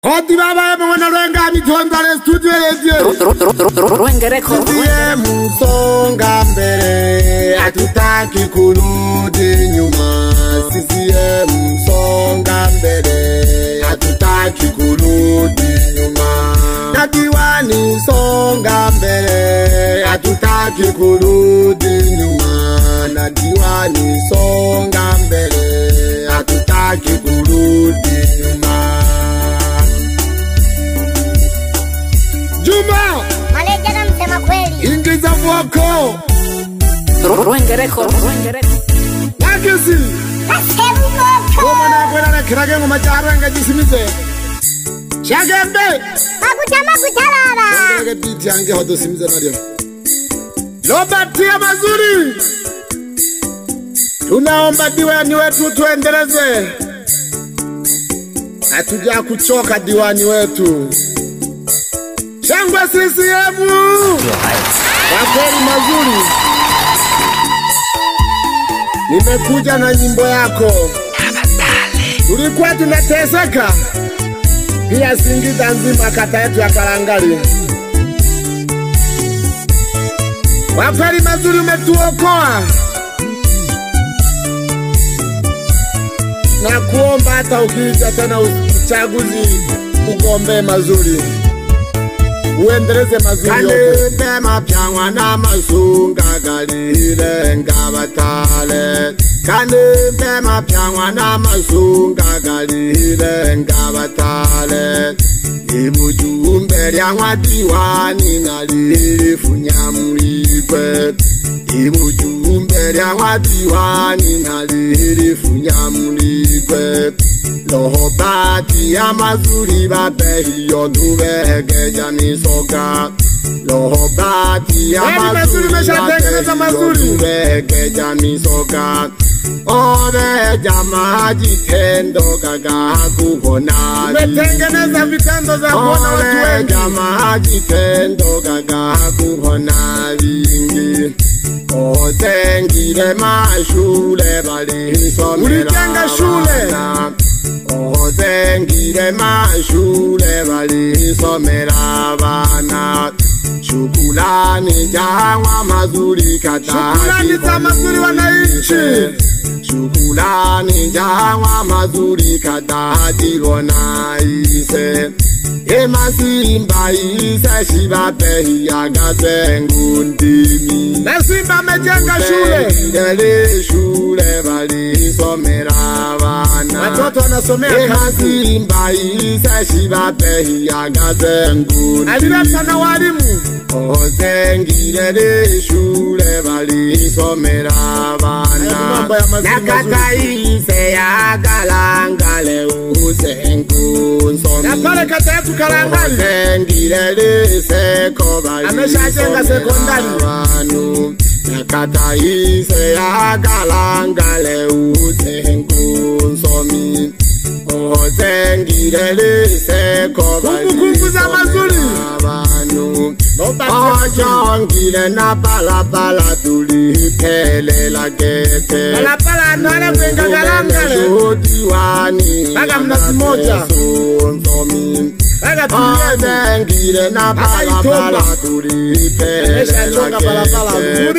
Oti baba mwana Rwenga mitonda studio radio Rwenga record Musonga mbele hatutaki kurudi nyuma CCM Musonga mbele hatutaki kurudi nyuma na Diwani songa mbele hatutaki kurudi nyuma na Diwani songa mbele hatutaki kurudi nyuma. Juma Maleja na msema kweli ingiza mwako Rwenga record Nakisi Nasemu mwako Koma na kwela na kirage ngoma charanga jisimize Shagembe Makutalala Ngege biti ange hodo simize nadio Lobatia mazuri Tunaomba diwani wetu tuendeleze Hatuja kuchoka diwani wetu Shangwe CCM kwa kweli mazuri Nimekuja na nyimbo yako Tulikuwa tunateseka Pia Singida nzima kata yetu ya Kalangali Kwa kweli mazuri umetuokoa Na kuomba hata ukija tena uchaguzi ugombe mazuri Uendeleze mazuri yote Kande mapyangwa na masunga galile ngabatale Kande mapyangwa na masunga galile ngabatale Imujumbe lyangwa diwani nalilifunya mlikwe Imujumbe lyangwa diwani nalilifunya mlikwe Loho bati ya mazuri babehi yonubege jamisoka Loho bati ya mazuri babehi yonubege jamisoka Obe jama jitendo kaga kubona Umetengeneza vitendo za kuona watu wengi Obe jama jitendo kaga kubona vingi Otengile mashule bali somera Ulitenga shule Otengile mashule bali somera bana Shukulani jangwa mazuri kataji Shukulani za mazuri wanaichi Shukulani jangwa mazuri kataji wanaise Ema simba isa shiba pehi ya gazengu ndimi Na simba mejenga shule Ndele shule bali somera bana Watoto wanasomea kasi Ema simba isa shiba pehi ya gazengu ndimi Alileta na walimu Ozengile shule bali somera bana Nakata ise ya galangale uzengu nsomi Napale kata yetu Kalangali Ozengile seko bali ameshajenga sekondari Nakata ise ya galangale uzengu nsomi Ozengile seko bali kumbukumbu za mazuri Ojongile na palapala tulipele la kete Palapala anwale mwenga Kalangale Diwani Baga mnasi moja Baga tuliyene na palapala tulipele la kete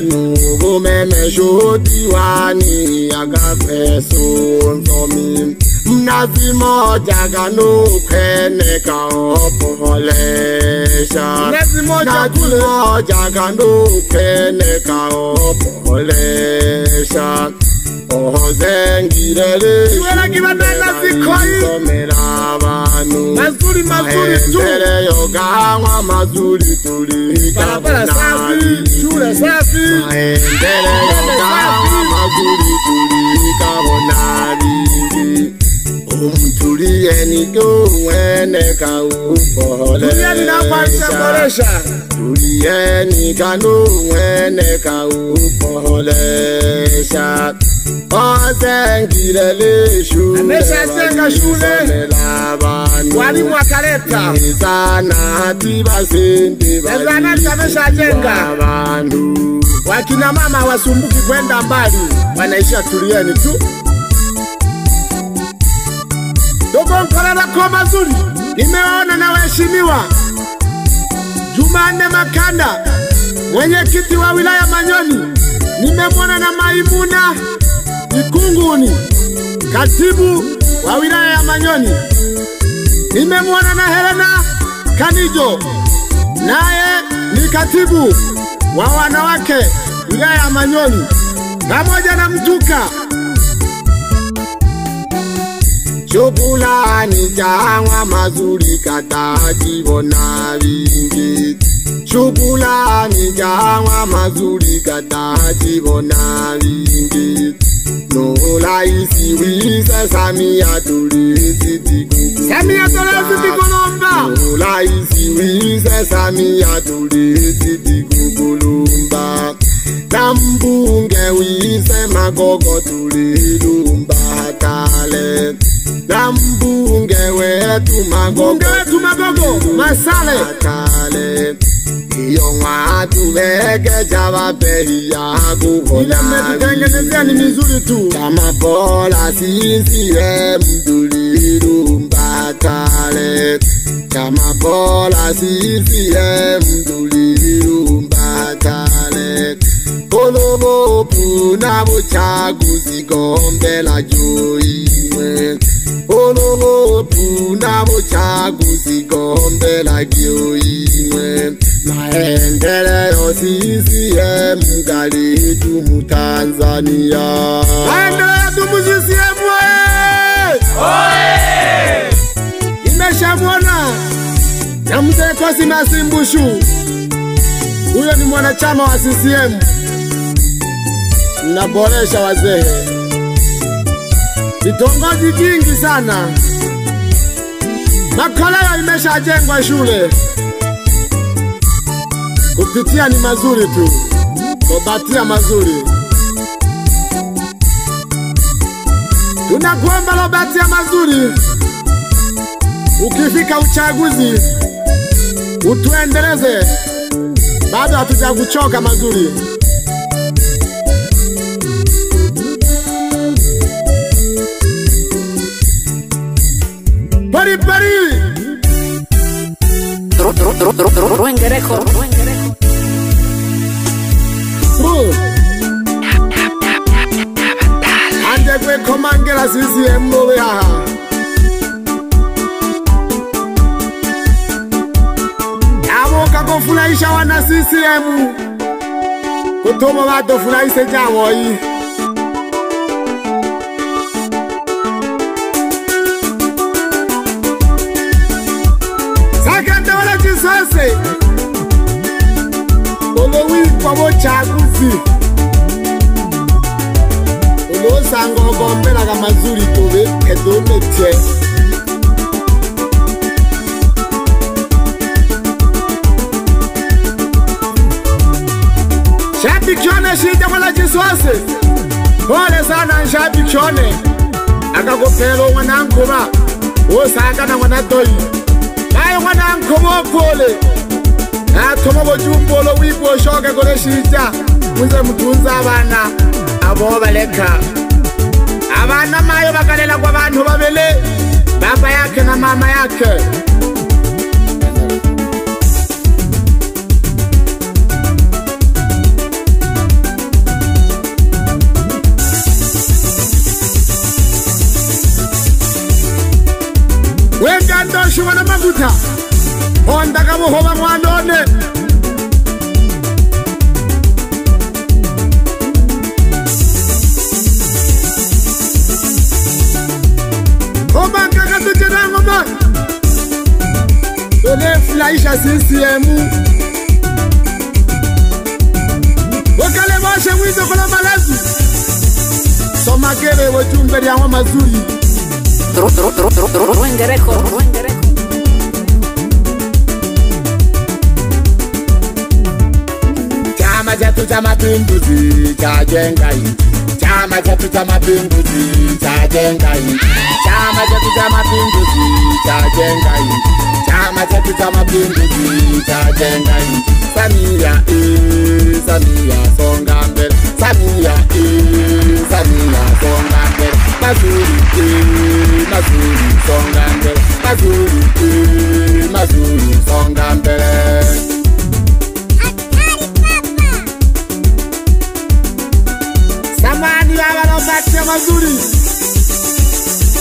Nugu memesho diwani Agakweso nzomi Mnazi moja gano kwene kaopolesha Mnazi moja gano kwene kaopolesha Ozengile Iwela kibatanga zikoi Somera banu Mazuri mazuri tu Mahendele yogangwa mazuri tuli Parapara safi Chule safi Mahendele yogangwa mazuri tuli kabonari Umtulie niko mwene kaubolesha Tulie ninakwasha Tulie nikano mwene kaubolesha Ozengile shule Amesha zenga shule Walimu wakaleta Nizana hatiba sindi Nizana amesha zenga Wakina mama wasumbuki kwenda mbali Wanaisha tulieni tu Ogonkolera kwa mazuri. Nimeona na waheshimiwa Jumanne Makanda, mwenyekiti wa wilaya Manyoni. Nimemwona na Maimuna Ikunguni, katibu wa wilaya ya Manyoni. Nimemwona na Helena Kanijo, naye ni katibu wa wanawake wilaya ya Manyoni, pamoja na Mtuka. Shukrani jangwa mazuri katajibona vingi. Shukrani jangwa mazuri katajibona vingi. No laisi wisa Samia tulizidi kukulumba. Samia tulizidi kukulumba. No laisi wisa Samia tulizidi kukulumba. Na mbunge wise Magogo tulilumba hatale. Na mbunge wetu Magogo Masale hatale. Iyo watu weke java pehi ya kuhona. Ile mmetutengenezea ni mizuri tu. Kama bola CCM tulilumba hatale. Kama bola CCM tulilumba hatale. Kolobo puna buchaguzi gombe la joimwe. Kolobo puna buchaguzi gombe la joimwe. Maendeleo CCM kalitu Tanzania. Maendeleo tumu CCM oye! Imeshamwona na mzee Kosi Masimbushu. Huyo ni mwanachama wa CCM. Naboresha wazee. Vitongoji vingi sana. Makoleo imeshajengwa shule. Kupitia ni mazuri tu. Kubatia mazuri. Tunakuomba lobatia mazuri. Ukifika uchaguzi utuendeleze. Bado hatuja kuchoka mazuri. Pari pari. Ruengerejo. Ande kwe komangela CCM mwe haha. Amoka kufurahisha wana CCM. Kutomo watu furahishe jawo hii. Sakanda wala jisose. Olowi kwa mochaguzi. Olo sango gombela kama mazuri tobe kedome che. Shabiki Chone shija wala jisose. Pole sana Shabiki Chone. Akakopelo mwanankuba. Osaka na mwanatoi. Naye mwanankuba pole. Atoma bojumbolo wipo shoke kole shija. Muze mutunza abana abo baleka. Abana mayo bakalela kwa bantu babele. Baba yake na mama yake. Wenda ndoshi wana maguta. Honda kabo hoba mwanone. Hoba kaka tujena ngoma. Dole flaisha CCM. Wakale washe wizo kola malazi. Soma kere wajumbe ya mazuri. Ruengerejo. Chama chetu cha Mapinduzi chajenga nchi. Chama chetu cha Mapinduzi chajenga nchi. Chama chetu cha Mapinduzi chajenga nchi. Chama chetu cha Mapinduzi chajenga nchi. Samia Samia songa mbele. Samia Samia songa mbele. Mazuri, mazuri, songa mbele. Mazuri, mazuri, songa mbele. Samani baba lobate mazuri.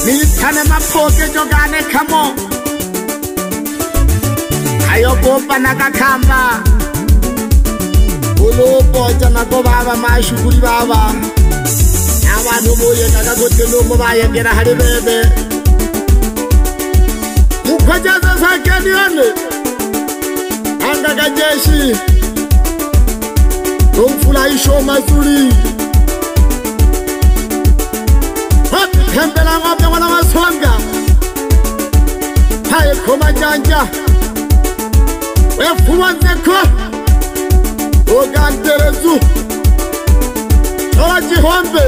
Nitane mapoke jogane kamo. Ayogopa nakakamba. Ulopo jana go baba mashukuri baba. Abantu boye kakagote no baye gera hari bebe. Mukajaza sakeni ane. Anga gajeshi. Umfurahisho mazuri. Kembela ngombe wana wasonga. Haye koma janja. Wefuwa nzeko. Oganterezu. Oji hombe.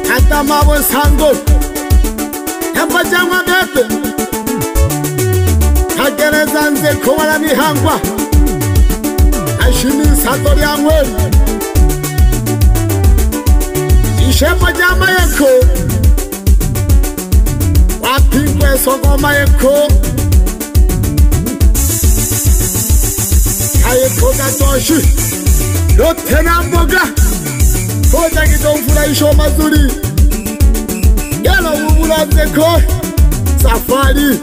Hata mawe sango. Hemba jangwa bebe. Kagereza nzeko wala mihangwa. Ashini satori angweli. Ishema jama yeko. Wapingwe sogoma yeko. Ayeko gatoshi. Lotena mboga. Koja kitomfurahisho mazuri. Yalo ubula zeko. Safari.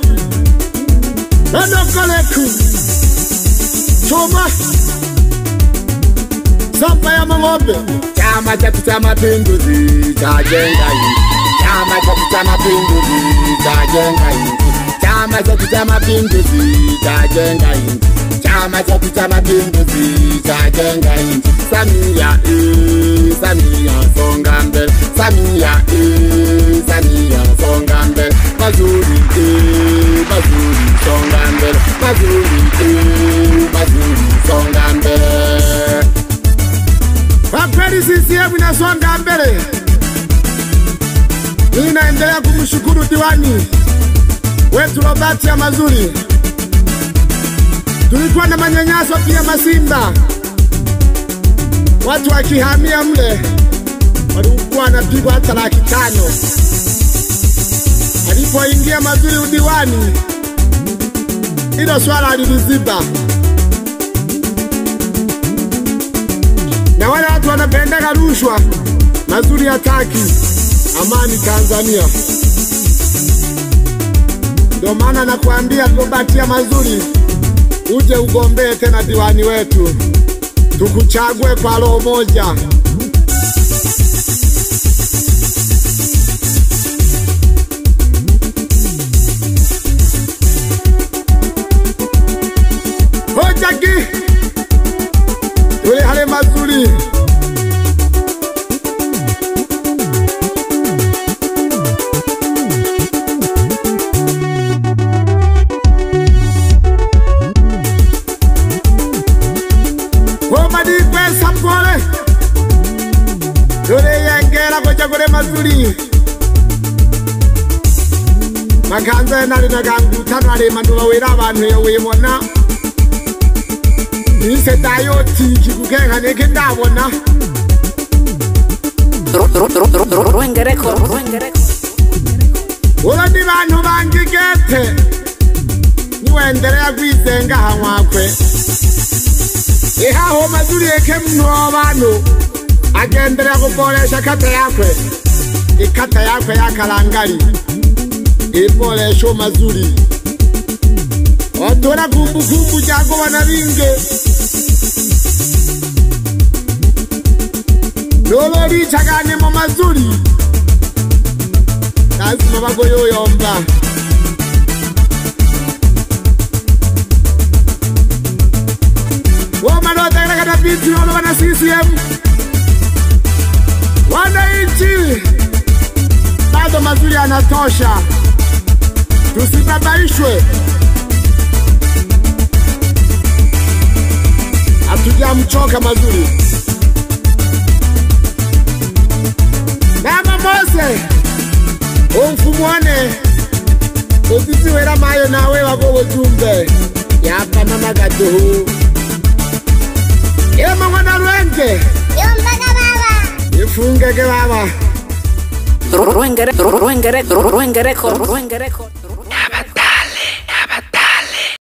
Nanokoleku. Choma. Sapa ya mangombe. Chama chatu cha mapinduzi chajenga nchi. Chama chatu cha mapinduzi chajenga nchi. Chama chatu cha mapinduzi chajenga nchi. Chama chatu cha mapinduzi chajenga nchi. Samia Samia songa mbele. Samia Samia songa mbele. Mazuri mazuri songa mbele. Mazuri mazuri songa mbele. Wakweli CCM inasonga mbele. Ninaendelea kumshukuru diwani wetu Robert ya mazuri. Tulikuwa na manyanyaso pia Masimba. Watu wakihamia mle walikuwa wanapigwa hata 500,000. Alipoingia mazuri udiwani, hilo swala liliziba. Na wale watu wanapendeka rushwa, mazuri hataki amani Tanzania. Ndio maana nakuambia Robert ya mazuri, uje ugombee tena diwani wetu. Tukuchague kwa roho moja. Hojaki tule hale mazuri. Sampole Dole yengera koja kore mazuri. Makanza nari nagangu tanware manduwa wera abantu yewe mona. Nise dayoti kikukenga neke ndabona. Ruengereko. Ola ni bantu bangigete. Niwendelea kwizenga hamwakwe. Ihaho mazuri eke mnu abantu agendelea kuboresha kata yakwe. Ikata yakwe ya Kalangari iboresho mazuri. Otora kumbukumbu jago wanabinge. Lolo chagane mo mazuri. Lazima bago yoyomba. Wamanota kena kata biti wano wana CCM. Wananchi bado mazuri yanatosha. Tusibabaishwe. Hatujamchoka mazuri. Mama Mose umfumwane Otisi wera mayo nawe wago jumbe yapa mama gatuhu. Ema mwana Rwenge Yombaga baba. Ifunge ke baba. Rwenge Record.